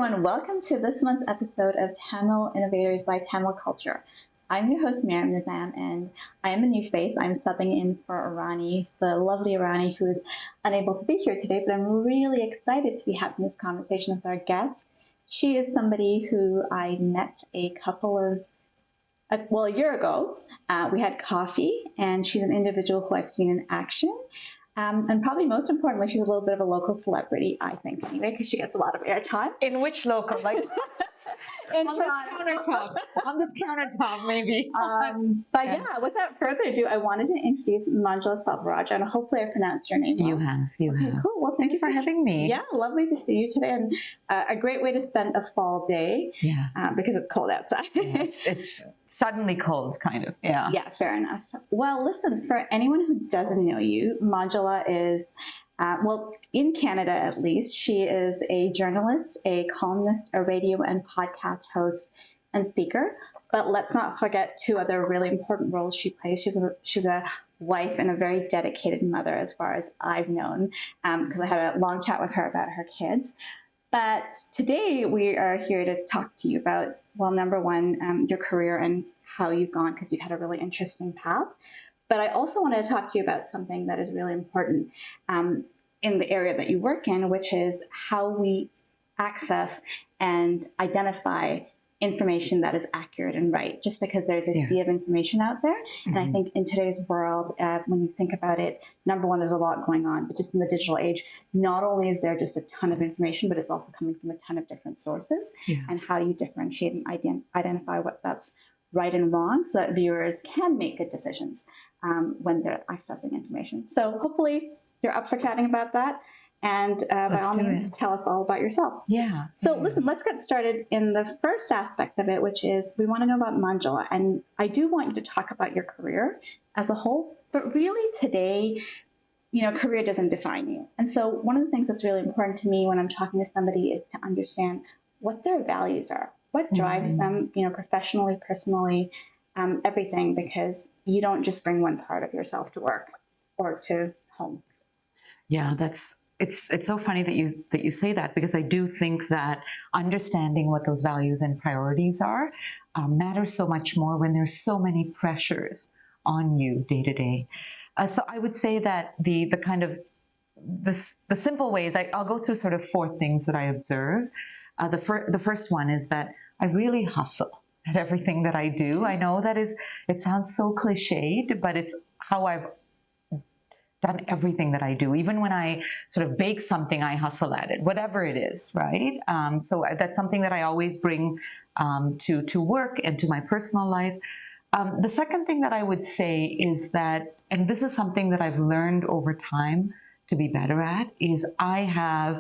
everyone. Welcome to this month's episode of Tamil Innovators by Tamil Culture. I'm your host, Maryam Nizam, and I am a new face. I'm subbing in for Irani, the lovely Irani, who is unable to be here today, but I'm really excited to be having this conversation with our guest. She is somebody who I met a year ago. We had coffee, and she's an individual who I've seen in action. And probably most importantly, she's a little bit of a local celebrity, I think, anyway, because she gets a lot of airtime. In which local? Like on this countertop, maybe. But yeah, without further ado, I wanted to introduce Manjula Selvarajah, and hopefully I pronounced your name well. You have. Cool. Well, thank you for having me. Yeah, lovely to see you today, and a great way to spend a fall day. Yeah. Because it's cold outside. It's suddenly cold, kind of. Yeah. Yeah, fair enough. Well, listen, for anyone who doesn't know you, Manjula is, in Canada at least, she is a journalist, a columnist, a radio and podcast host and speaker. But let's not forget two other really important roles she plays. She's a wife and a very dedicated mother, as far as I've known, because I had a long chat with her about her kids. But today we are here to talk to you about, well, number one, your career and how you've gone, because you've had a really interesting path. But I also wanted to talk to you about something that is really important in the area that you work in, which is how we access and identify information that is accurate and right, just because there's a sea of information out there. Mm-hmm. And I think in today's world, when you think about it, number one, there's a lot going on, but just in the digital age, not only is there just a ton of information, but it's also coming from a ton of different sources. Yeah. And how do you differentiate and identify what that's right and wrong so that viewers can make good decisions when they're accessing information. So hopefully you're up for chatting about that. And by all means, tell us all about yourself. Yeah. So listen, let's get started in the first aspect of it, which is we want to know about Manjula. And I do want you to talk about your career as a whole, but really today, career doesn't define you. And so one of the things that's really important to me when I'm talking to somebody is to understand what their values are, what drives them, professionally, personally, everything, because you don't just bring one part of yourself to work or to home. Yeah, it's so funny that you say that, because I do think that understanding what those values and priorities are matters so much more when there's so many pressures on you day to day. So I would say that the simple ways, I'll go through sort of four things that I observe. The first one is that I really hustle at everything that I do. I know it sounds so cliched, but it's how I've done everything that I do. Even when I sort of bake something, I hustle at it, whatever it is, right? So that's something that I always bring to work and to my personal life. The second thing that I would say is that, and this is something that I've learned over time to be better at, is I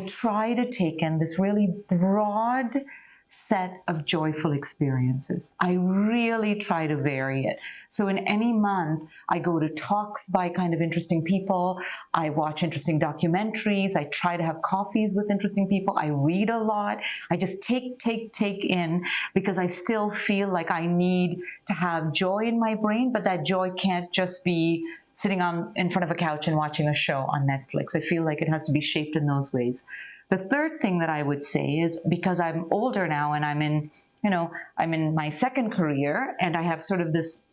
try to take in this really broad set of joyful experiences. I really try to vary it. So in any month, I go to talks by kind of interesting people. I watch interesting documentaries. I try to have coffees with interesting people. I read a lot. I just take in, because I still feel like I need to have joy in my brain, but that joy can't just be sitting in front of a couch and watching a show on Netflix. I feel like it has to be shaped in those ways. The third thing that I would say is, because I'm older now and I'm in my second career and I have sort of this,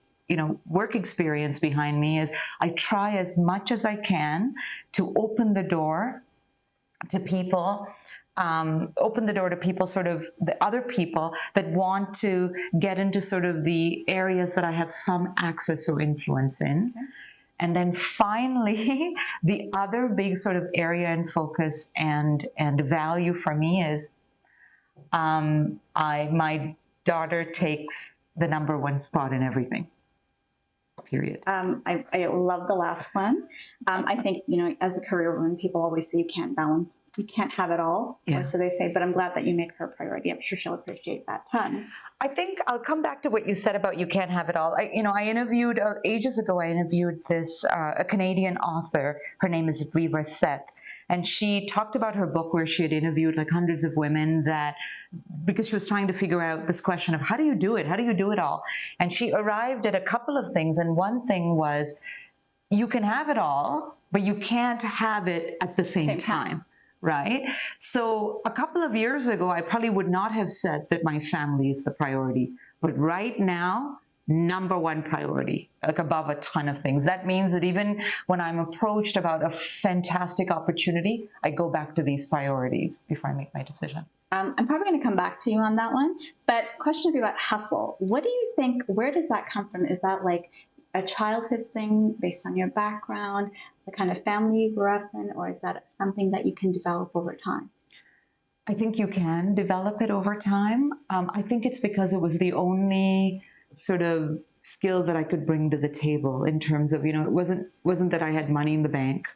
work experience behind me, is I try as much as I can to open the door to people, sort of the other people that want to get into sort of the areas that I have some access or influence in. Okay. And then finally, the other big sort of area and focus and value for me is my daughter takes the number one spot in everything. Period. I love the last one. I think, as a career woman, people always say you can't have it all. Yeah. Or so they say, but I'm glad that you make her a priority. I'm sure she'll appreciate that tons. I think I'll come back to what you said about you can't have it all. I interviewed ages ago. I interviewed this a Canadian author. Her name is Riva Seth, and she talked about her book where she had interviewed like hundreds of women because she was trying to figure out this question of how do you do it? How do you do it all? And she arrived at a couple of things, and one thing was you can have it all, but you can't have it at the same time. right? So a couple of years ago, I probably would not have said that my family is the priority. But right now, number one priority, like above a ton of things. That means that even when I'm approached about a fantastic opportunity, I go back to these priorities before I make my decision. I'm probably going to come back to you on that one. But question for you about hustle. What do you think, where does that come from? Is that like a childhood thing based on your background, the kind of family you grew up in, or is that something that you can develop over time? I think you can develop it over time. I think it's because it was the only sort of skill that I could bring to the table in terms of, it wasn't that I had money in the bank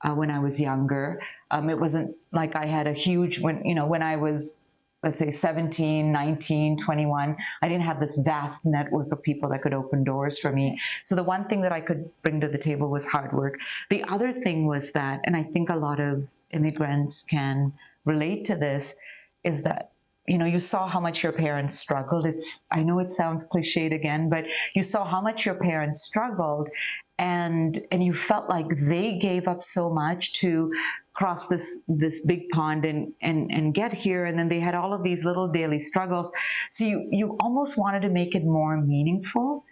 when I was younger. It wasn't like I had a huge, when I was, let's say 17, 19, 21, I didn't have this vast network of people that could open doors for me. So the one thing that I could bring to the table was hard work. The other thing was that, and I think a lot of immigrants can relate to this, is that you saw how much your parents struggled. I know it sounds cliched again, but you saw how much your parents struggled, and you felt like they gave up so much to cross this big pond and get here, and then they had all of these little daily struggles. So you almost wanted to make it more meaningful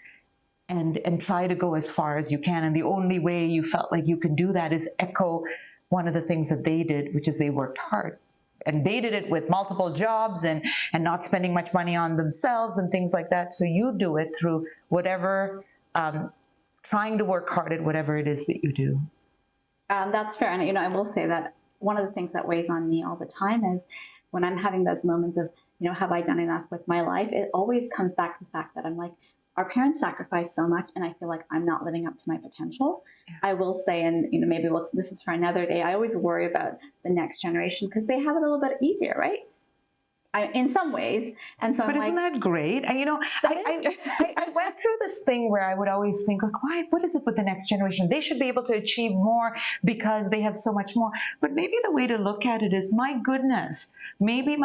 and try to go as far as you can. And the only way you felt like you can do that is echo one of the things that they did, which is they worked hard. And they did it with multiple jobs and not spending much money on themselves and things like that. So you do it through whatever, trying to work hard at whatever it is that you do. That's fair. And, I will say that one of the things that weighs on me all the time is when I'm having those moments of, have I done enough with my life? It always comes back to the fact that I'm like, our parents sacrificed so much, and I feel like I'm not living up to my potential. Yeah. I will say, and maybe this is for another day, I always worry about the next generation because they have it a little bit easier, right? In some ways. And so, but isn't that great? And I went through this thing where I would always think, like, why? What is it with the next generation? They should be able to achieve more because they have so much more. But maybe the way to look at it is, my goodness, maybe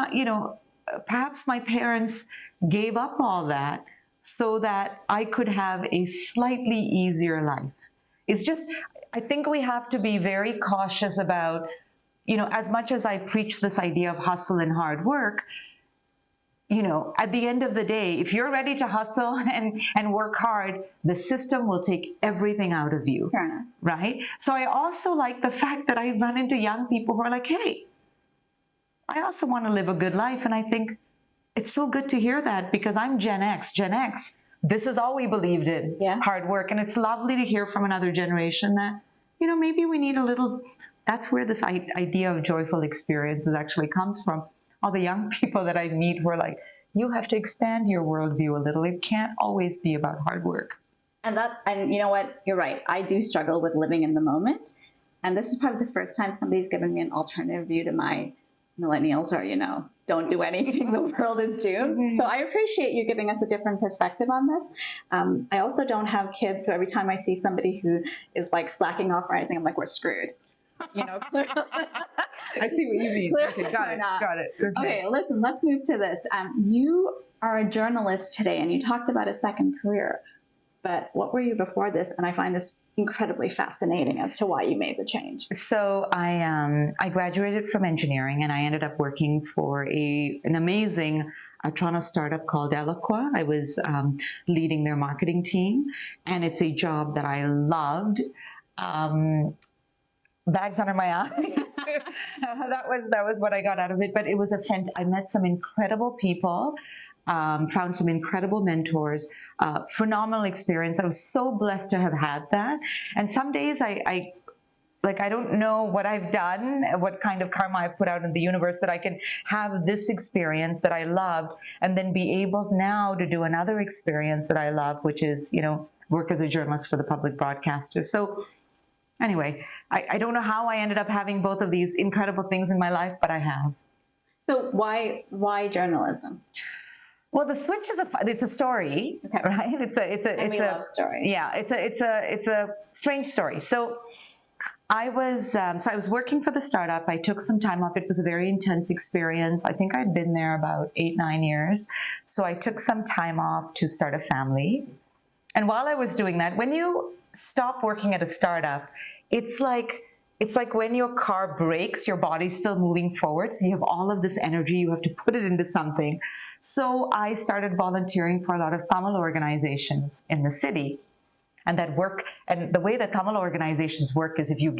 perhaps my parents gave up all that so that I could have a slightly easier life. It's just, I think we have to be very cautious about, as much as I preach this idea of hustle and hard work, at the end of the day, if you're ready to hustle and work hard, the system will take everything out of you. Fair enough. Right? So I also like the fact that I run into young people who are like, hey, I also want to live a good life. And I think, it's so good to hear that, because I'm Gen X. Gen X, this is all we believed in, hard work. And it's lovely to hear from another generation that, maybe we need a little, that's where this idea of joyful experiences actually comes from. All the young people that I meet who are like, you have to expand your worldview a little. It can't always be about hard work. And you know what? You're right. I do struggle with living in the moment. And this is probably the first time somebody's given me an alternative view to my millennials are, don't do anything, the world is doomed. Mm-hmm. So I appreciate you giving us a different perspective on this. I also don't have kids, so every time I see somebody who is like slacking off or anything, I'm like, we're screwed. Clearly. I see what you mean. Okay, got it. Okay, listen, let's move to this. You are a journalist today, and you talked about a second career. But what were you before this? And I find this incredibly fascinating as to why you made the change. So I graduated from engineering, and I ended up working for an amazing Toronto startup called Eloqua. I was leading their marketing team, and it's a job that I loved. Bags under my eyes. that was what I got out of it. But it was I met some incredible people. Found some incredible mentors, phenomenal experience. I was so blessed to have had that. And some days I don't know what I've done, what kind of karma I've put out in the universe, that I can have this experience that I loved and then be able now to do another experience that I love, which is, work as a journalist for the public broadcaster. So anyway, I don't know how I ended up having both of these incredible things in my life, but I have. So why journalism? Well, the switch it's a story, okay, right? We love stories. Yeah, it's a strange story. So I was working for the startup. I took some time off. It was a very intense experience. I think I'd been there about 8-9 years. So I took some time off to start a family. And while I was doing that, when you stop working at a startup, it's like it's like when your car brakes, your body's still moving forward. So you have all of this energy, you have to put it into something. So I started volunteering for a lot of Tamil organizations in the city. And that work, and the way that Tamil organizations work is if you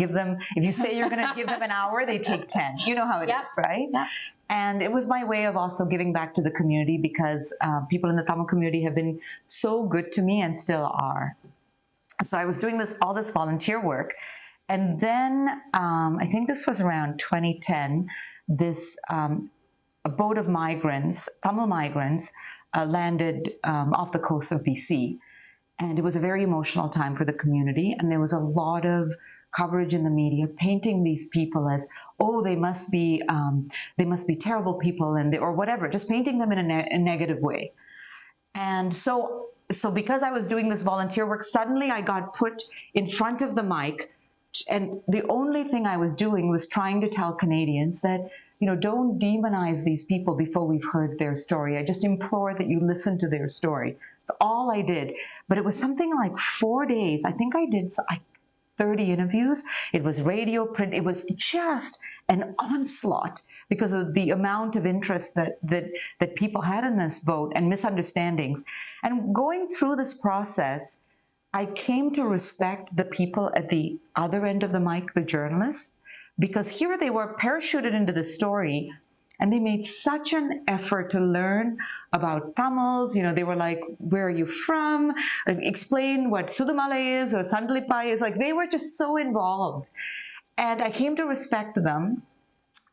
say you're going to give them an hour, they take 10. You know how it is, right? Yeah. And it was my way of also giving back to the community because people in the Tamil community have been so good to me and still are. So I was doing all this volunteer work. And then I think this was around 2010, a boat of migrants, Tamil migrants, landed off the coast of BC. And it was a very emotional time for the community. And there was a lot of coverage in the media painting these people as, oh, they must be terrible people, or whatever, just painting them in a negative way. And so because I was doing this volunteer work, suddenly I got put in front of the mic. And the only thing I was doing was trying to tell Canadians that, don't demonize these people before we've heard their story. I just implore that you listen to their story. That's all I did. But it was something like 4 days. I think I did 30 interviews. It was radio, print. It was just an onslaught because of the amount of interest that people had in this boat and misunderstandings. And going through this process, I came to respect the people at the other end of the mic, the journalists, because here they were parachuted into the story and they made such an effort to learn about Tamils. They were like, where are you from? Explain what Sudamala is or Sandalipai is. Like, they were just so involved. And I came to respect them.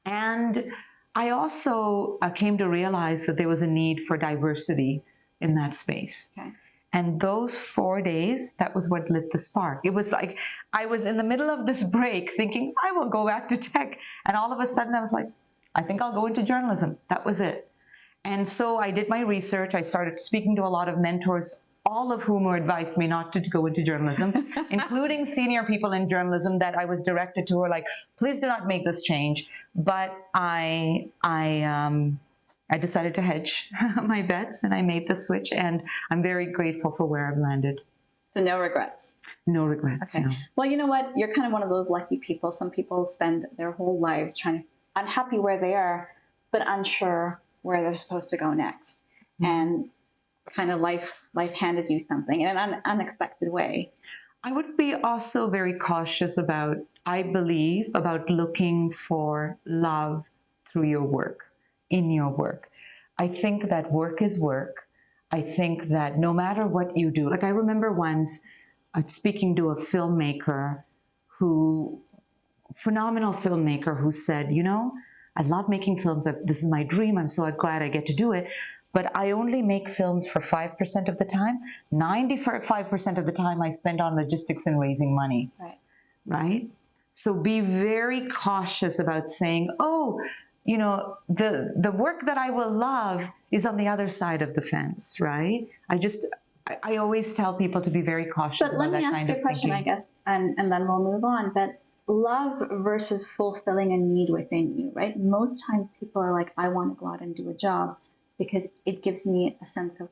And I also came to realize that there was a need for diversity in that space. Okay. And those 4 days, that was what lit the spark. It was like I was in the middle of this break thinking, I will go back to tech. And all of a sudden I was like, I think I'll go into journalism. That was it. And so I did my research. I started speaking to a lot of mentors, all of whom advised me not to go into journalism, including senior people in journalism that I was directed to who were like, please do not make this change. But I decided to hedge my bets and I made the switch, and I'm very grateful for where I've landed. So no regrets? No regrets, okay. No. Well, you know what? You're kind of one of those lucky people. Some people spend their whole lives unhappy where they are, but unsure where they're supposed to go next. Mm-hmm. And kind of life handed you something in an unexpected way. I would be also very cautious about looking for love through your work. In your work. I think that work is work. I think that no matter what you do, like I remember once speaking to a filmmaker phenomenal filmmaker who said, I love making films. This is my dream. I'm so glad I get to do it. But I only make films for 5% of the time. 95% of the time I spend on logistics and raising money. Right? So be very cautious about saying, the work that I will love is on the other side of the fence, right? I always tell people to be very cautious about that kind of thinking. But let me ask you a question, I guess, and then we'll move on. But love versus fulfilling a need within you, right? Most times people are like, I want to go out and do a job because it gives me a sense of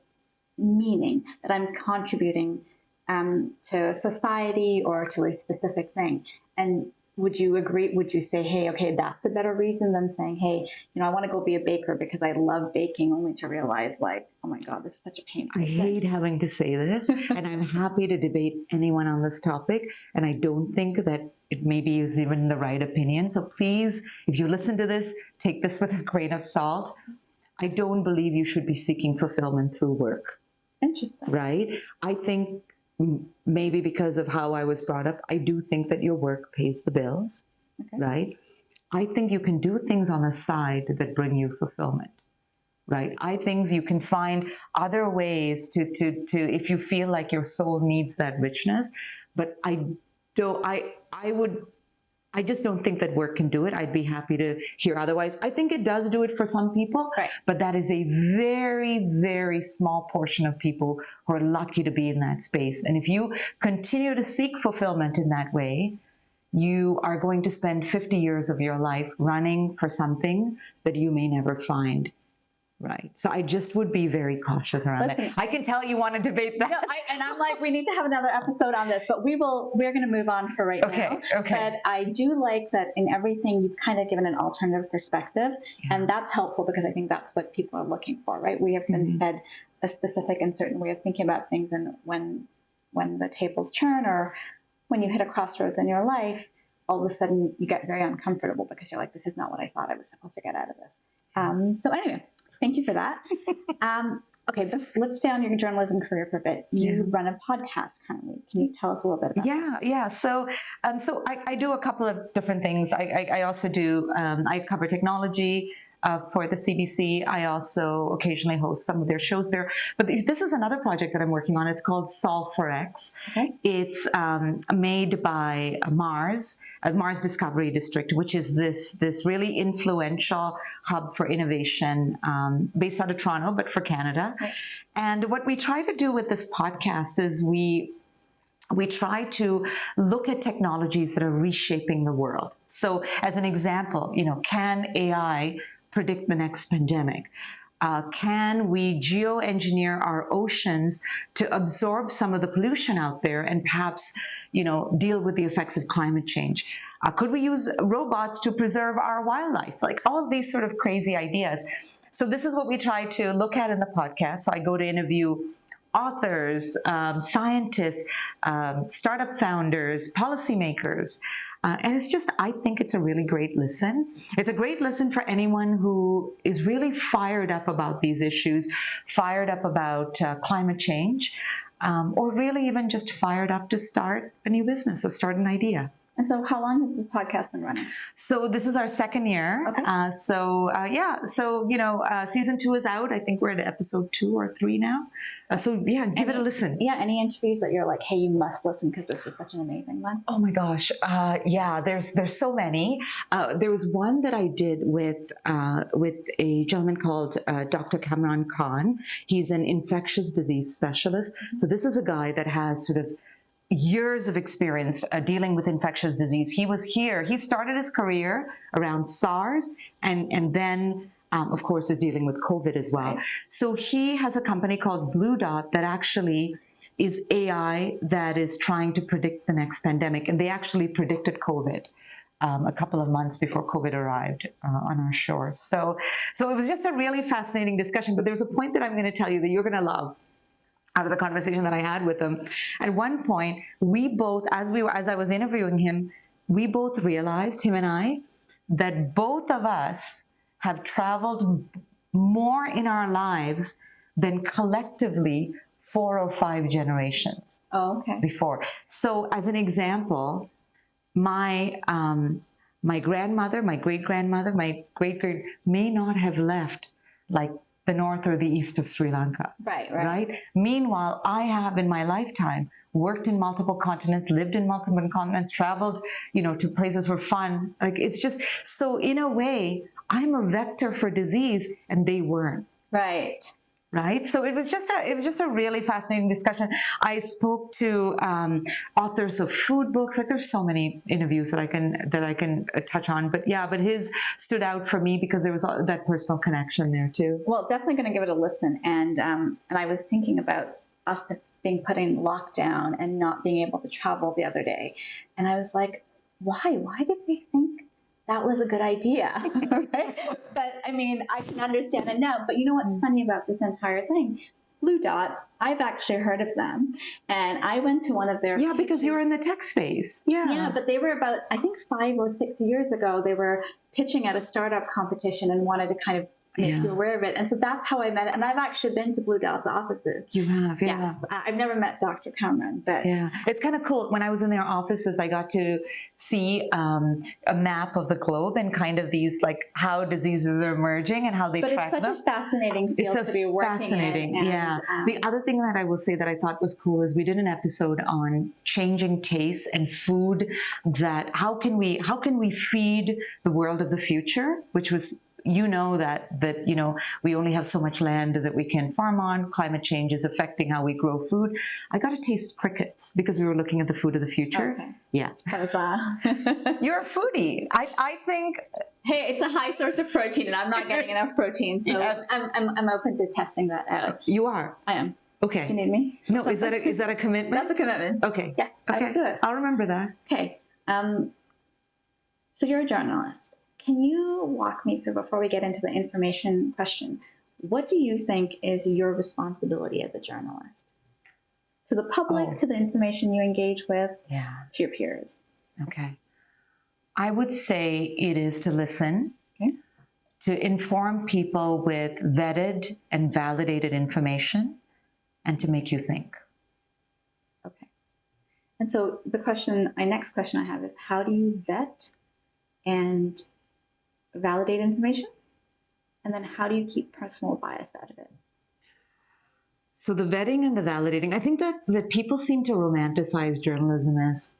meaning that I'm contributing to society or to a specific thing. And would you agree? Would you say, hey, okay, that's a better reason than saying, hey, I want to go be a baker because I love baking, only to realize like, oh my God, this is such a pain. I hate having to say this, and I'm happy to debate anyone on this topic. And I don't think that it maybe is even the right opinion. So please, if you listen to this, take this with a grain of salt. I don't believe you should be seeking fulfillment through work. Interesting. Right? I think maybe because of how I was brought up, I do think that your work pays the bills, right? I think you can do things on the side that bring you fulfillment, right? I think you can find other ways to if you feel like your soul needs that richness, but I just don't think that work can do it. I'd be happy to hear otherwise. I think it does do it for some people, but that is a very, very small portion of people who are lucky to be in that space. And if you continue to seek fulfillment in that way, you are going to spend 50 years of your life running for something that you may never find. Right. So I just would be very cautious around that. I can tell you want to debate that. No, and I'm like, we need to have another episode on this, but we're going to move on for right now. Okay. But I do like that in everything you've kind of given an alternative perspective, and that's helpful because I think that's what people are looking for, right? We have been fed a specific and certain way of thinking about things, and when the tables turn or when you hit a crossroads in your life, all of a sudden you get very uncomfortable because you're like, this is not what I thought I was supposed to get out of this. So anyway, thank you for that. Okay, but let's stay on your journalism career for a bit. You run a podcast currently. Can you tell us a little bit about that? Yeah. So I do a couple of different things. I also do, I cover technology for the CBC. I also occasionally host some of their shows there. But this is another project that I'm working on. It's called Solve for X. Okay. It's made by Mars Discovery District, which is this really influential hub for innovation based out of Toronto, but for Canada. Okay. And what we try to do with this podcast is we try to look at technologies that are reshaping the world. So as an example, can AI predict the next pandemic? Can we geoengineer our oceans to absorb some of the pollution out there and perhaps, deal with the effects of climate change? Could we use robots to preserve our wildlife? Like all of these sort of crazy ideas. So this is what we try to look at in the podcast. So I go to interview authors, scientists, startup founders, policymakers. And I think it's a really great listen. It's a great listen for anyone who is really fired up about these issues, fired up about climate change, or really even just fired up to start a new business or start an idea. And so how long has this podcast been running? So this is our second year. Okay. Season 2 is out. I think we're at episode 2 or 3 now. Give it a listen. Yeah. Any interviews that you're like, hey, you must listen because this was such an amazing one? Oh my gosh. There's so many. There was one that I did with a gentleman called Dr. Kamran Khan. He's an infectious disease specialist. Mm-hmm. So this is a guy that has sort of years of experience dealing with infectious disease. He was here. He started his career around SARS and then, of course, is dealing with COVID as well. Right. So he has a company called Blue Dot that actually is AI that is trying to predict the next pandemic. And they actually predicted COVID a couple of months before COVID arrived on our shores. So it was just a really fascinating discussion. But there's a point that I'm going to tell you that you're going to love out of the conversation that I had with him. At one point, we both, as I was interviewing him, we both realized, him and I, that both of us have traveled more in our lives than collectively 4 or 5 generations before. So as an example, my grandmother, my great-grandmother, my great-great may not have left like the north or the east of Sri Lanka. Right. Meanwhile, I have in my lifetime worked in multiple continents, lived in multiple continents, traveled, to places for fun. Like it's just, so in a way, I'm a vector for disease and they weren't. Right. So it was just a really fascinating discussion. I spoke to authors of food books. Like there's so many interviews that I can touch on. But his stood out for me because there was that personal connection there too. Well, definitely going to give it a listen. And I was thinking about us being put in lockdown and not being able to travel the other day. And I was like, why? Why did we think that was a good idea? Right? But I mean, I can understand it now. But you know what's funny about this entire thing? Blue Dot, I've actually heard of them. And I went to one of their... Yeah, because you're in the tech space. Yeah, but they were about, I think 5 or 6 years ago, they were pitching at a startup competition and wanted to kind of make you aware of it. And so that's how I met it. And I've actually been to Blue Dot's offices. You have, yeah. Yes. I've never met Dr. Cameron, but... Yeah, it's kind of cool. When I was in their offices, I got to see a map of the globe and kind of these, like, how diseases are emerging and how they track them. But it's such a fascinating field to be working in. And, the other thing that I will say that I thought was cool is we did an episode on changing tastes and food, that how can we feed the world of the future, which was you know that we only have so much land that we can farm on. Climate change is affecting how we grow food. I got to taste crickets because we were looking at the food of the future. Okay. Yeah. How was that? You're a foodie. I think. Hey, it's a high source of protein, and I'm not getting enough protein, so Yes. I'm open to testing that out. You are. I am. Okay. Do you need me? No, is that a commitment? That's a commitment. Okay. Yeah, Okay. I can do it. I'll remember that. Okay. So you're a journalist. Can you walk me through, before we get into the information question, what do you think is your responsibility as a journalist? To the public, to the information you engage with, to your peers? Okay. I would say it is to listen, to inform people with vetted and validated information, and to make you think. Okay. And so my next question I have is, how do you vet and validate information? And then how do you keep personal bias out of it? So the vetting and the validating, I think that people seem to romanticize journalism as,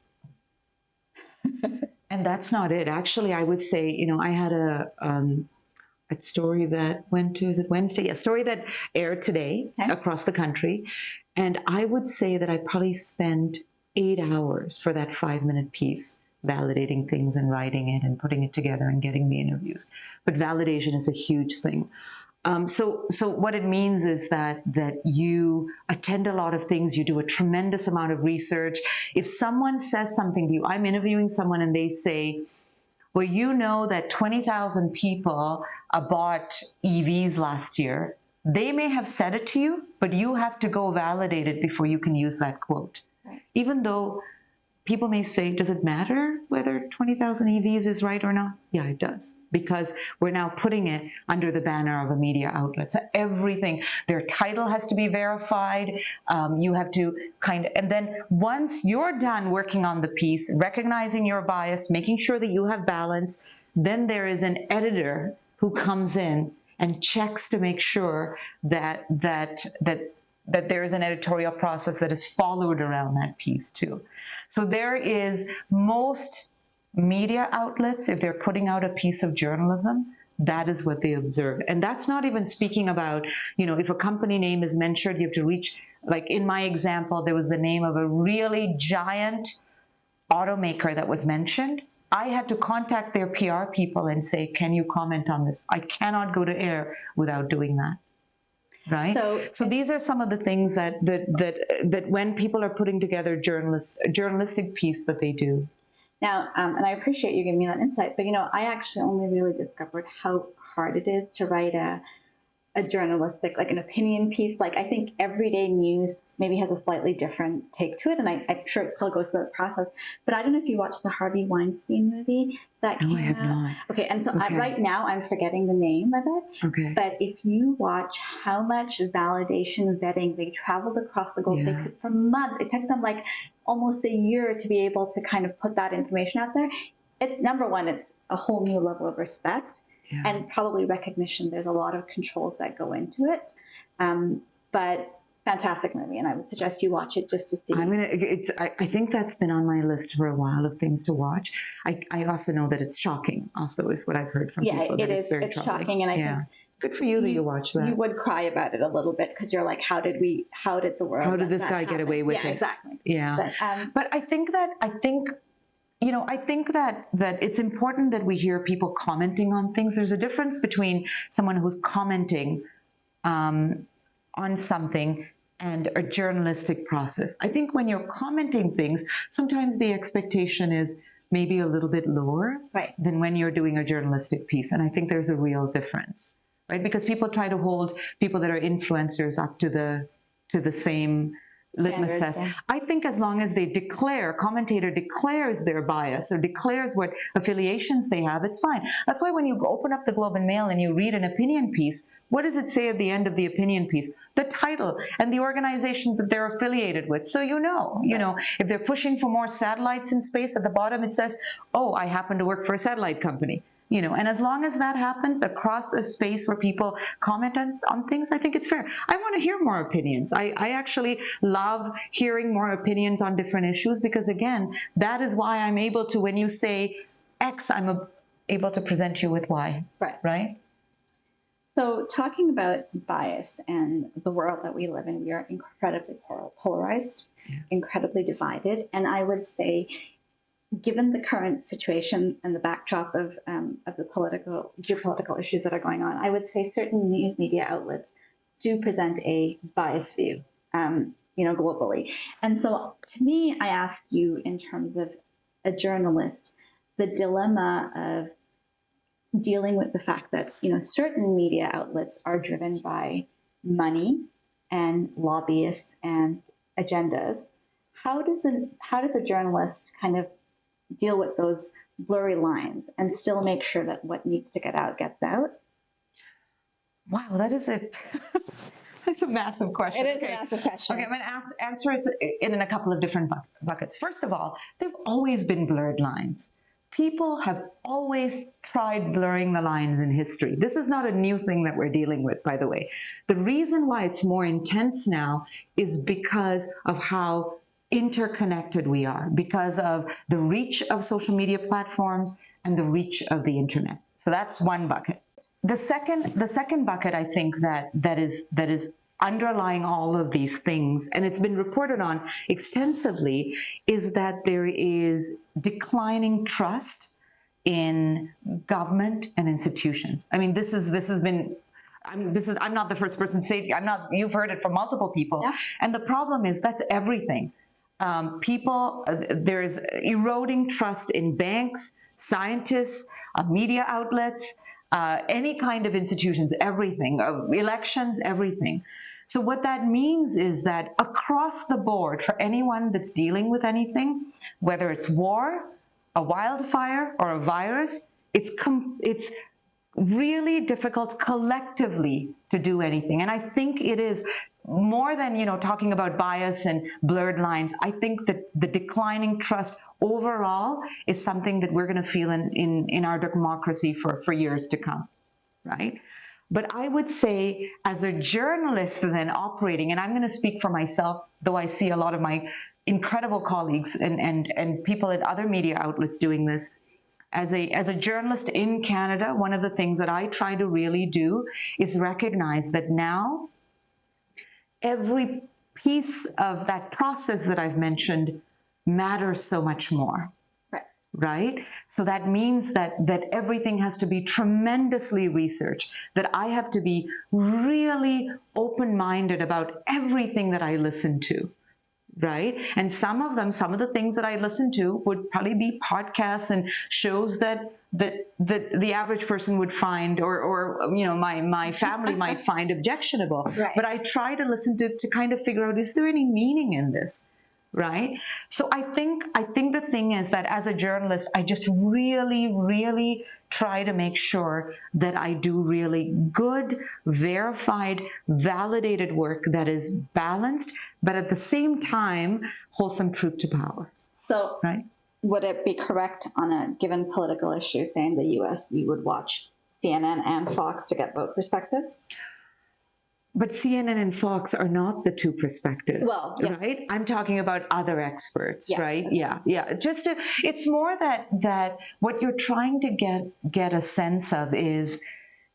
and that's not it. Actually, I would say, I had a story that went to, is it Wednesday? Yeah, story that aired today across the country. And I would say that I probably spent 8 hours for that 5-minute piece, validating things and writing it and putting it together and getting the interviews. But validation is a huge thing. So what it means is that you attend a lot of things, you do a tremendous amount of research. If someone says something to you, I'm interviewing someone and they say, well, you know that 20,000 people bought EVs last year. They may have said it to you, but you have to go validate it before you can use that quote. Right. Even though people may say, does it matter whether 20,000 EVs is right or not? Yeah, it does. Because we're now putting it under the banner of a media outlet. So everything, their title has to be verified. You have to and then once you're done working on the piece, recognizing your bias, making sure that you have balance, then there is an editor who comes in and checks to make sure that there is an editorial process that is followed around that piece too. So there is, most media outlets, if they're putting out a piece of journalism, that is what they observe. And that's not even speaking about, if a company name is mentioned, you have to reach, like in my example, there was the name of a really giant automaker that was mentioned. I had to contact their PR people and say, can you comment on this? I cannot go to air without doing that. Right. So these are some of the things that when people are putting together a journalistic piece that they do. Now, and I appreciate you giving me that insight, but I actually only really discovered how hard it is to write a journalistic, like an opinion piece. Like, I think everyday news maybe has a slightly different take to it, and I'm sure it still goes through the process. But I don't know if you watched the Harvey Weinstein movie that came out. I have not. Okay, and so right now I'm forgetting the name of it. Okay. But if you watch how much validation vetting they traveled across the globe, they could for months. It took them like almost a year to be able to kind of put that information out there. Number one, it's a whole new level of respect. Yeah. And probably recognition. There's a lot of controls that go into it, but fantastic movie, and I would suggest you watch it just to see. I think that's been on my list for a while of things to watch. I also know that it's shocking. Also, is what I've heard from people. Yeah, it is. It's shocking, and I think good for you that you watched that. You would cry about it a little bit because you're like, how did this guy get away with it? Yeah, exactly. Yeah, but I think that it's important that we hear people commenting on things. There's a difference between someone who's commenting on something and a journalistic process. I think when you're commenting things, sometimes the expectation is maybe a little bit lower than when you're doing a journalistic piece. And I think there's a real difference, right? Because people try to hold people that are influencers up to the same litmus test. Yeah. I think as long as commentator declares their bias or declares what affiliations they have, it's fine. That's why when you open up the Globe and Mail and you read an opinion piece, what does it say at the end of the opinion piece? The title and the organizations that they're affiliated with. So if they're pushing for more satellites in space, at the bottom it says, oh, I happen to work for a satellite company. And as long as that happens across a space where people comment on things, I think it's fair. I want to hear more opinions. I actually love hearing more opinions on different issues because, again, that is why I'm able to, when you say X, I'm able to present you with Y. Right. So, talking about bias and the world that we live in, we are incredibly polarized, incredibly divided. And I would say, given the current situation and the backdrop of the geopolitical issues that are going on, I would say certain news media outlets do present a biased view, globally. And so, to me, I ask you, in terms of a journalist, the dilemma of dealing with the fact that certain media outlets are driven by money and lobbyists and agendas. How does a journalist kind of deal with those blurry lines and still make sure that what needs to get out gets out? Wow, that's a massive question. It is a massive question. Okay, I'm going to answer it in a couple of different buckets. First of all, there've always been blurred lines. People have always tried blurring the lines in history. This is not a new thing that we're dealing with, by the way. The reason why it's more intense now is because of how interconnected we are, because of the reach of social media platforms and the reach of the internet. So that's one bucket. The second bucket, I think, that is underlying all of these things, and it's been reported on extensively, is that there is declining trust in government and institutions. I mean, I'm not the first person to say, you've heard it from multiple people. Yeah. And the problem is that's everything. There's eroding trust in banks, scientists, media outlets, any kind of institutions, everything, elections, everything. So what that means is that across the board, for anyone that's dealing with anything, whether it's war, a wildfire, or a virus, it's really difficult collectively to do anything. And I think it is more than, talking about bias and blurred lines. I think that the declining trust overall is something that we're going to feel in our democracy for years to come, right? But I would say, as a journalist then operating, and I'm going to speak for myself, though I see a lot of my incredible colleagues and people at other media outlets doing this, as a journalist in Canada, one of the things that I try to really do is recognize that now every piece of that process that I've mentioned matters so much more. Right? So that means that everything has to be tremendously researched, that I have to be really open-minded about everything that I listen to, right? And some of the things that I listen to would probably be podcasts and shows that the average person would find, or my family might find objectionable. Right. But I try to listen to kind of figure out, is there any meaning in this? Right? So I think the thing is that as a journalist, I just really, really try to make sure that I do really good, verified, validated work that is balanced, but at the same time, wholesome truth to power. So, right? Would it be correct on a given political issue, say in the U.S., you would watch CNN and Fox to get both perspectives? But CNN and Fox are not the two perspectives, well, yes. Right? I'm talking about other experts, yes. Right? Yeah. It's more that what you're trying to get a sense of is,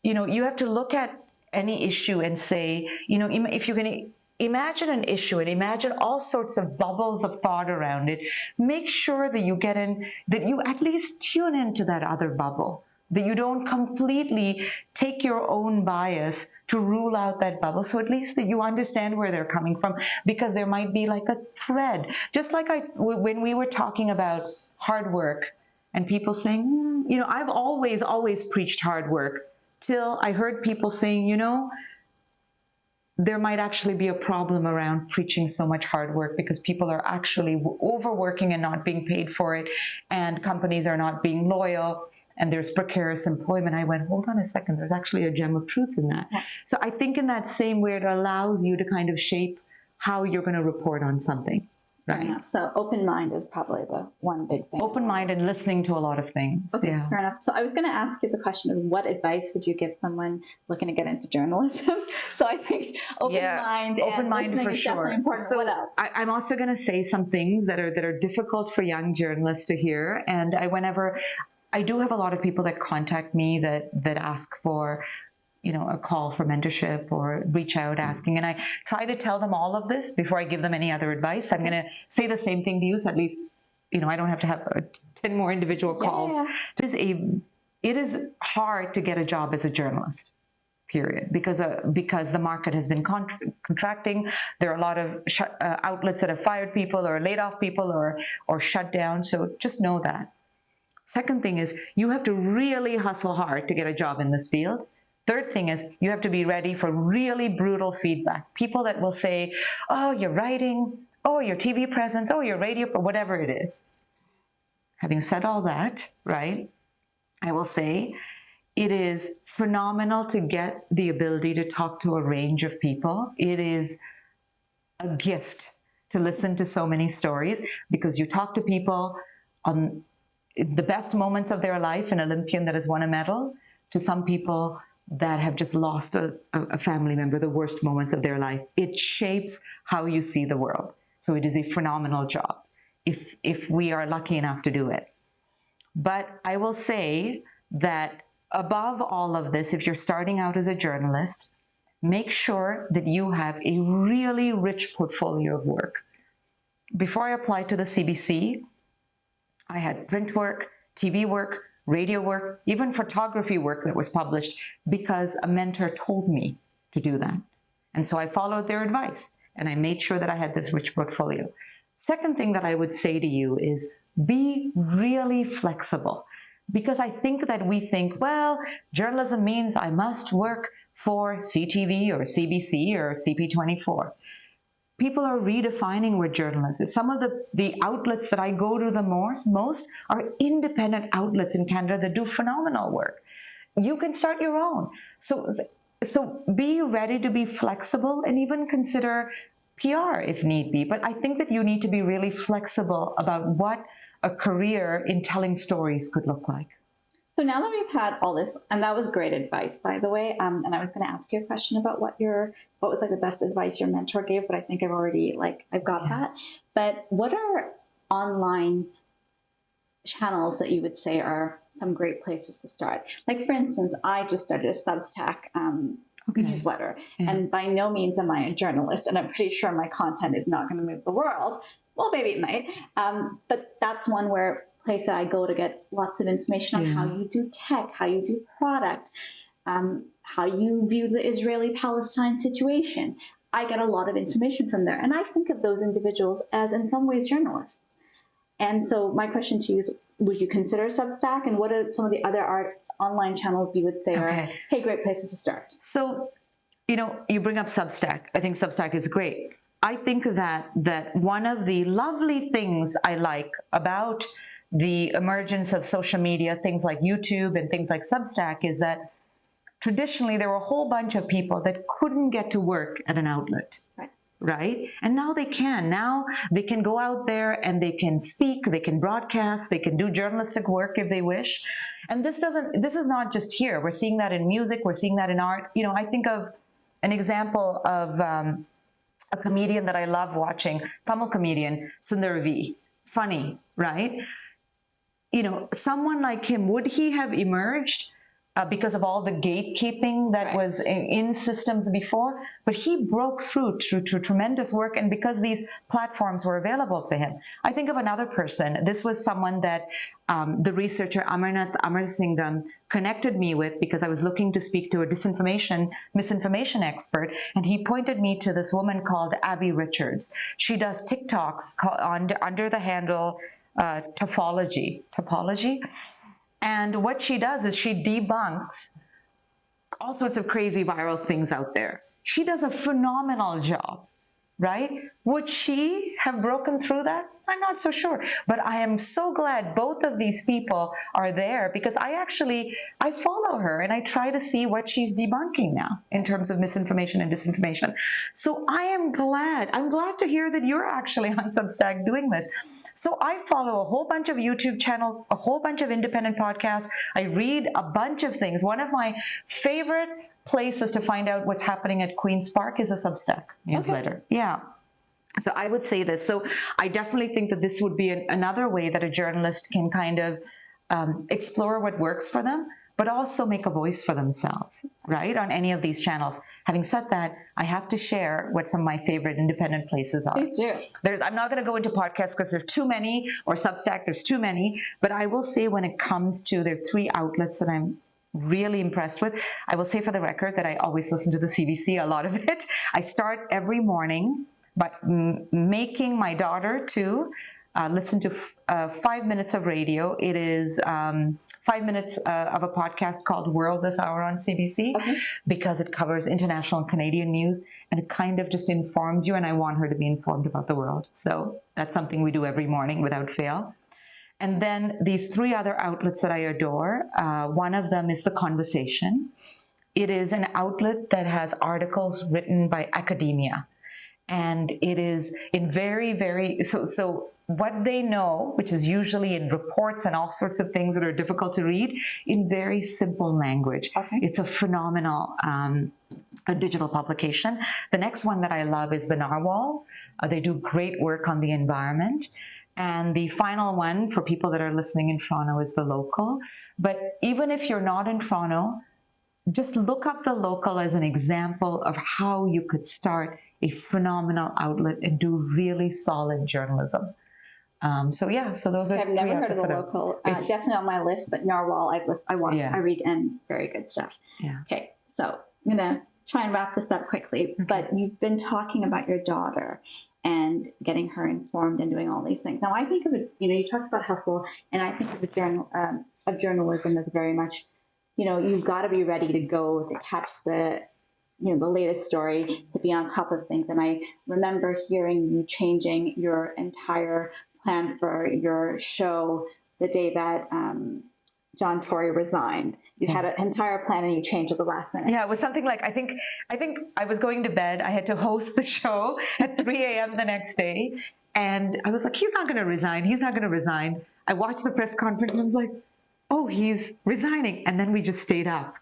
you have to look at any issue and say, if you're going to imagine an issue and imagine all sorts of bubbles of thought around it, make sure that you at least tune into that other bubble, that you don't completely take your own bias to rule out that bubble, so at least that you understand where they're coming from, because there might be like a thread. Just like when we were talking about hard work and people saying, I've always preached hard work, till I heard people saying, there might actually be a problem around preaching so much hard work because people are actually overworking and not being paid for it, and companies are not being loyal, and there's precarious employment. I went, hold on a second, there's actually a gem of truth in that. Yeah. So I think in that same way, it allows you to kind of shape how you're going to report on something. Right. Fair enough. So open mind is probably the one big thing. Open mind and listening to a lot of things. Okay, yeah. Fair enough. So I was going to ask you the question of what advice would you give someone looking to get into journalism? So I think open mind and listening is definitely important. So what else? I'm also going to say some things that are difficult for young journalists to hear. And I do have a lot of people that contact me that ask for, a call for mentorship or reach out asking. And I try to tell them all of this before I give them any other advice. I'm going to say the same thing to you, so at least, I don't have to have 10 more individual calls. Yeah. It is hard to get a job as a journalist, period, because the market has been contracting. There are a lot of outlets that have fired people or laid off people or shut down. So just know that. Second thing is you have to really hustle hard to get a job in this field. Third thing is you have to be ready for really brutal feedback. People that will say, oh, your writing, oh, your TV presence, oh, your radio, or whatever it is. Having said all that, right, I will say it is phenomenal to get the ability to talk to a range of people. It is a gift to listen to so many stories because you talk to people on the best moments of their life, an Olympian that has won a medal, to some people that have just lost a family member, the worst moments of their life. It shapes how you see the world. So it is a phenomenal job if we are lucky enough to do it. But I will say that above all of this, if you're starting out as a journalist, make sure that you have a really rich portfolio of work. Before I applied to the CBC, I had print work, TV work, radio work, even photography work that was published because a mentor told me to do that. And so I followed their advice and I made sure that I had this rich portfolio. Second thing that I would say to you is be really flexible, because I think that we think, well, journalism means I must work for CTV or CBC or CP24. People are redefining what journalism is. Some of the outlets that I go to the most are independent outlets in Canada that do phenomenal work. You can start your own. So be ready to be flexible and even consider PR if need be. But I think that you need to be really flexible about what a career in telling stories could look like. So now that we've had all this, and that was great advice, by the way, and I was going to ask you a question about what was like the best advice your mentor gave, but I think I've got that. But what are online channels that you would say are some great places to start? Like, for instance, I just started a Substack newsletter, and by no means am I a journalist, and I'm pretty sure my content is not going to move the world. Well, maybe it might, but that's one place that I go to get lots of information on how you do tech, how you do product, how you view the Israeli-Palestine situation. I get a lot of information from there, and I think of those individuals as, in some ways, journalists. And so my question to you is, would you consider Substack, and what are some of the other online channels you would say are, hey, great places to start? So, you bring up Substack. I think Substack is great. I think that one of the lovely things I like about the emergence of social media, things like YouTube and things like Substack, is that traditionally there were a whole bunch of people that couldn't get to work at an outlet, right? And now they can. Now they can go out there and they can speak, they can broadcast, they can do journalistic work if they wish. And this is not just here. We're seeing that in music, we're seeing that in art. I think of an example of a comedian that I love watching, Tamil comedian, Sundar V. Funny, right? Someone like him, would he have emerged because of all the gatekeeping that was in systems before? But he broke through to tremendous work, and because these platforms were available to him. I think of another person. This was someone that the researcher Amarsingham connected me with because I was looking to speak to a misinformation expert, and he pointed me to this woman called Abby Richards. She does TikToks under the handle Topology. And what she does is she debunks all sorts of crazy viral things out there. She does a phenomenal job, right? Would she have broken through that? I'm not so sure. But I am so glad both of these people are there, because I follow her and I try to see what she's debunking now in terms of misinformation and disinformation. So I'm glad to hear that you're actually on Substack doing this. So I follow a whole bunch of YouTube channels, a whole bunch of independent podcasts. I read a bunch of things. One of my favorite places to find out what's happening at Queen's Park is a Substack newsletter. Okay. Yeah. So I would say this. So I definitely think that this would be another way that a journalist can kind of explore what works for them. but also make a voice for themselves, right? On any of these channels. Having said that, I have to share what some of my favorite independent places are. Please do. I'm not going to go into podcasts because there's too many, or Substack, there's too many, but I will say when it comes to, there are 3 outlets that I'm really impressed with. I will say for the record that I always listen to the CBC, a lot of it. I start every morning by making my daughter to listen to 5 minutes of radio. It is 5 minutes of a podcast called World this hour on CBC, because it covers international and Canadian news, and it kind of just informs you, and I want her to be informed about the world. So that's something we do every morning without fail. And then these 3 other outlets that I adore, one of them is The Conversation. It is an outlet that has articles written by academia. And it is in so what they know, which is usually in reports and all sorts of things that are difficult to read, in very simple language. It's a phenomenal a digital publication. The next one that I love is The Narwhal. They do great work on the environment. And the final one for people that are listening in Toronto is The Local. But even if you're not in Toronto, just look up The Local as an example of how you could start a phenomenal outlet and do really solid journalism. So those are. I've never heard of The Local. Definitely on my list, but Narwhal, I read, and very good stuff. Yeah. Okay, so I'm gonna try and wrap this up quickly. But you've been talking about your daughter and getting her informed and doing all these things. Now, I think of it. You talked about hustle, and I think of journalism as very much. You've got to be ready to go to catch the latest story, to be on top of things. And I remember hearing you changing your entire plan for your show the day that John Tory resigned. You had an entire plan and you changed at the last minute. Yeah, it was something like, I think I was going to bed. I had to host the show at 3 a.m. the next day. And I was like, he's not going to resign. He's not going to resign. I watched the press conference and I was like, oh, he's resigning. And then we just stayed up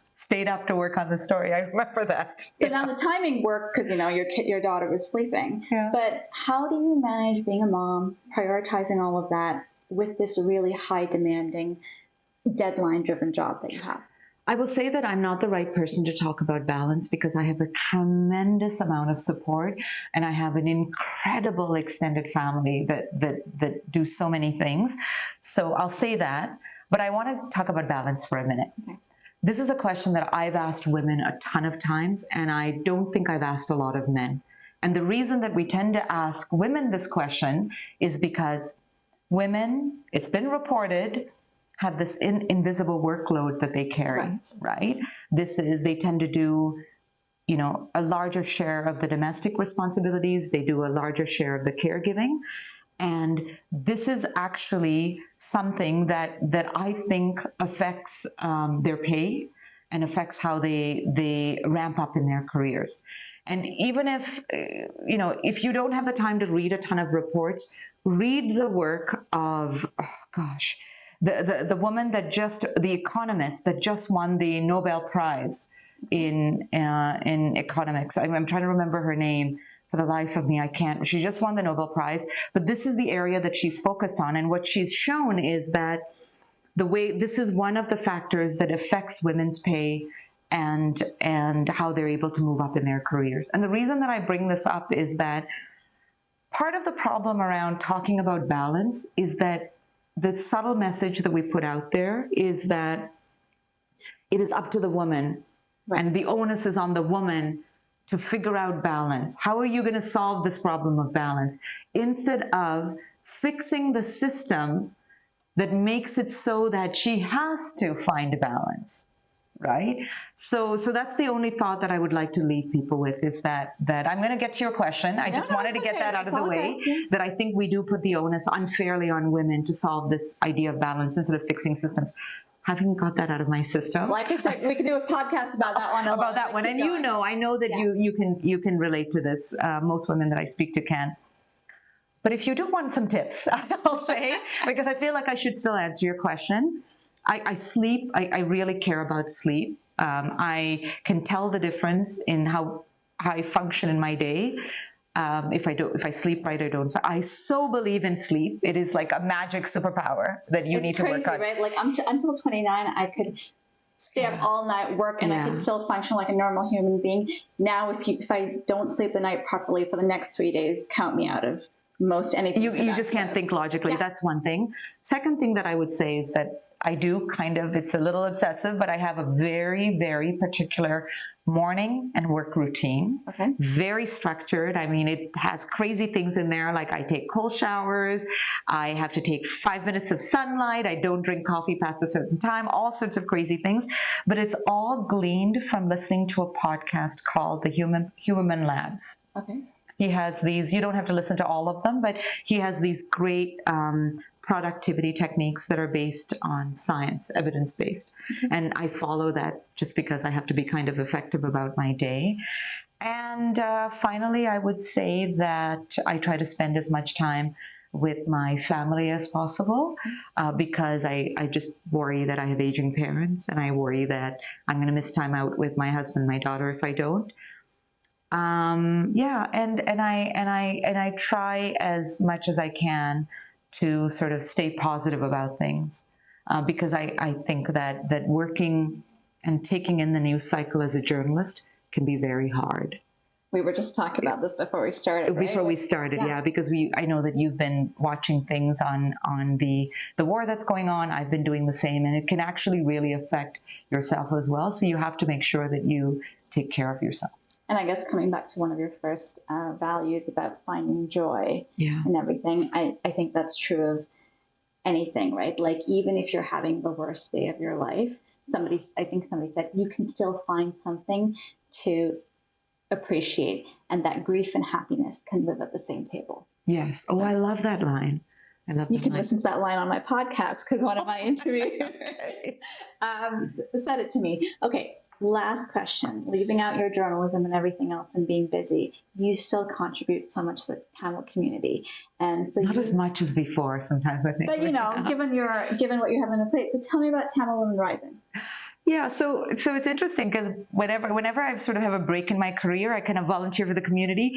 to work on the story. I remember that. So now the timing worked because, your daughter was sleeping. Yeah. But how do you manage being a mom, prioritizing all of that with this really high demanding, deadline-driven job that you have? I will say that I'm not the right person to talk about balance because I have a tremendous amount of support and I have an incredible extended family that do so many things. So I'll say that, but I want to talk about balance for a minute. Okay. This is a question that I've asked women a ton of times, and I don't think I've asked a lot of men. And the reason that we tend to ask women this question is because women, it's been reported, have this invisible workload that they carry, right? They tend to do, a larger share of the domestic responsibilities. They do a larger share of the caregiving. And this is actually something that I think affects their pay and affects how they ramp up in their careers. And even if you don't have the time to read a ton of reports, read the work of, the woman the economist that just won the Nobel Prize in economics. I'm trying to remember her name. For the life of me, I can't. She just won the Nobel Prize, but this is the area that she's focused on. And what she's shown is that this is one of the factors that affects women's pay and how they're able to move up in their careers. And the reason that I bring this up is that part of the problem around talking about balance is that the subtle message that we put out there is that it is up to the woman, and the onus is on the woman to figure out balance. How are you going to solve this problem of balance? Instead of fixing the system that makes it so that she has to find a balance, right? So that's the only thought that I would like to leave people with is that I'm going to get to your question. I just wanted to get that out of the way, that I think we do put the onus unfairly on women to solve this idea of balance instead of fixing systems. Having got that out of my system. Like I said, we could do a podcast about that one. And I know that you can relate to this. Most women that I speak to can. But if you do want some tips, I'll say, because I feel like I should still answer your question. I sleep. I really care about sleep. I can tell the difference in how I function in my day. If I sleep right or don't. So I so believe in sleep. It is like a magic superpower that you need to work on. Right? Like until 29, I could stay up all night, work, and I can still function like a normal human being. Now, if I don't sleep the night properly for the next 3 days, count me out of most anything. You just can't think logically. Yeah. That's one thing. Second thing that I would say is that I do it's a little obsessive, but I have a very, very particular morning and work routine. Okay. Very structured. I mean, it has crazy things in there. Like I take cold showers. I have to take 5 minutes of sunlight. I don't drink coffee past a certain time, all sorts of crazy things. But it's all gleaned from listening to a podcast called the Human Labs. Okay. He has these, you don't have to listen to all of them, but he has these great productivity techniques that are based on science, evidence-based. Mm-hmm. And I follow that just because I have to be kind of effective about my day. And finally, I would say that I try to spend as much time with my family as possible because I just worry that I have aging parents, and I worry that I'm going to miss time out with my husband, my daughter, if I don't. And I try as much as I can to sort of stay positive about things, because I think that working and taking in the news cycle as a journalist can be very hard. We were just talking about this before we started, right? Before we started, yeah, because I know that you've been watching things on the war that's going on. I've been doing the same, and it can actually really affect yourself as well. So you have to make sure that you take care of yourself. And I guess coming back to one of your first values about finding joy in everything, I think that's true of anything, right? Like even if you're having the worst day of your life, I think somebody said you can still find something to appreciate, and that grief and happiness can live at the same table. Yes. Oh, I love that line. You can listen to that line on my podcast because one of my interviewers said it to me. Okay. Last question, leaving out your journalism and everything else and being busy, you still contribute so much to the Tamil community. And so not as much as before sometimes, I think. But given what you have on the plate, so tell me about Tamil Women Rising. Yeah, so it's interesting because whenever I sort of have a break in my career, I kind of volunteer for the community,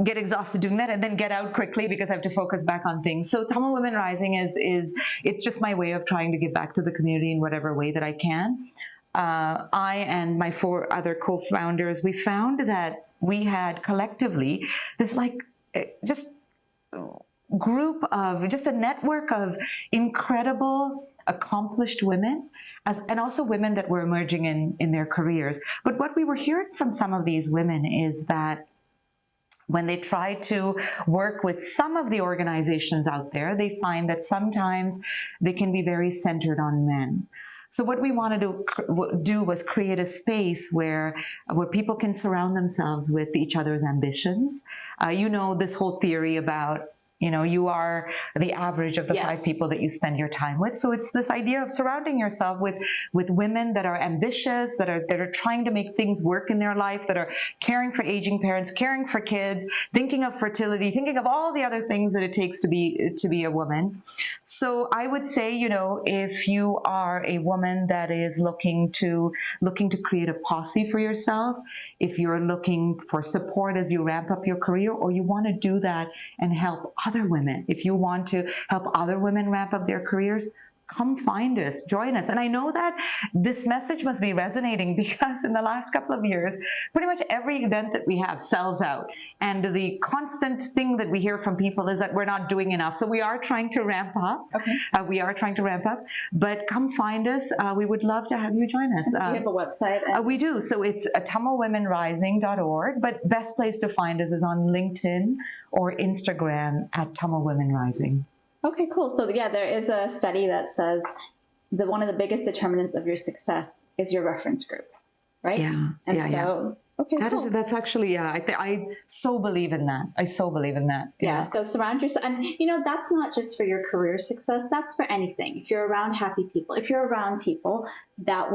get exhausted doing that, and then get out quickly because I have to focus back on things. So Tamil Women Rising it's just my way of trying to give back to the community in whatever way that I can. I and my 4 other co-founders, we found that we had collectively this just group of, just a network of incredible, accomplished women, and also women that were emerging in their careers. But what we were hearing from some of these women is that when they try to work with some of the organizations out there, they find that sometimes they can be very centered on men. So what we wanted to do was create a space where people can surround themselves with each other's ambitions. This whole theory about, you are the average of the 5 people that you spend your time with. So it's this idea of surrounding yourself with women that are ambitious, that are trying to make things work in their life, that are caring for aging parents, caring for kids, thinking of fertility, thinking of all the other things that it takes to be a woman. So I would say, if you are a woman that is looking to create a posse for yourself, if you're looking for support as you ramp up your career, or you want to do that and help other women, if you want to help other women ramp up their careers, come find us, join us. And I know that this message must be resonating because in the last couple of years, pretty much every event that we have sells out. And the constant thing that we hear from people is that we're not doing enough. So we are trying to ramp up. Okay. But come find us. We would love to have you join us. Do you have a website? We do. So it's tamilwomenrising.org. But best place to find us is on LinkedIn or Instagram at Tamil Women Rising. Okay, cool. So there is a study that says that one of the biggest determinants of your success is your reference group, right? Yeah. Okay, cool. That's actually, I so believe in that. Yeah. So surround yourself, and that's not just for your career success. That's for anything. If you're around happy people, if you're around people that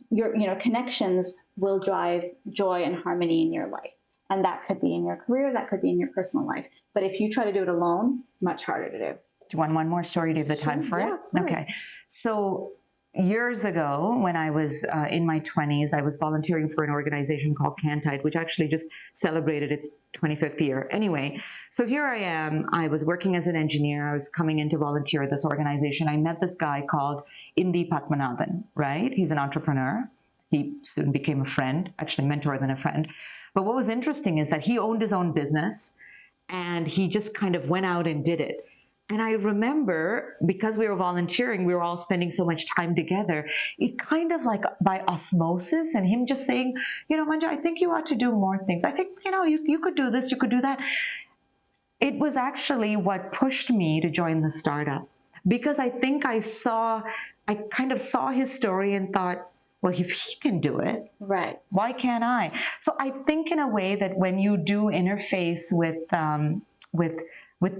your connections will drive joy and harmony in your life. And that could be in your career, that could be in your personal life. But if you try to do it alone, much harder to do. Do you want one more story? Do you have the time for it? Okay. So years ago, when I was in my 20s, I was volunteering for an organization called Cantide, which actually just celebrated its 25th year. Anyway, so here I am. I was working as an engineer. I was coming in to volunteer at this organization. I met this guy called Indy Padmanathan, right? He's an entrepreneur. He soon became a friend, actually mentor than a friend. But what was interesting is that he owned his own business and he just kind of went out and did it. And I remember, because we were volunteering, we were all spending so much time together, it kind of like by osmosis and him just saying, Manja, I think you ought to do more things. I think, you could do this, you could do that. It was actually what pushed me to join the startup, because I think I kind of saw his story and thought, well, if he can do it, right, why can't I? So I think in a way that when you do interface with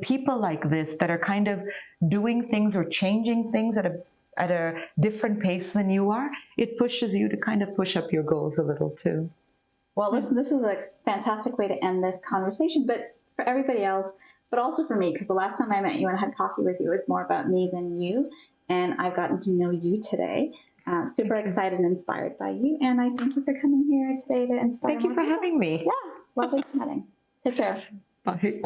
people like this that are kind of doing things or changing things at a different pace than you are, it pushes you to kind of push up your goals a little too. Well, listen, this is a fantastic way to end this conversation, but for everybody else, but also for me, because the last time I met you and had coffee with you, it was more about me than you, and I've gotten to know you today. Super excited and inspired by you, and I thank you for coming here today to inspire. Thank you for having me. Yeah, lovely chatting. Take care. Bye.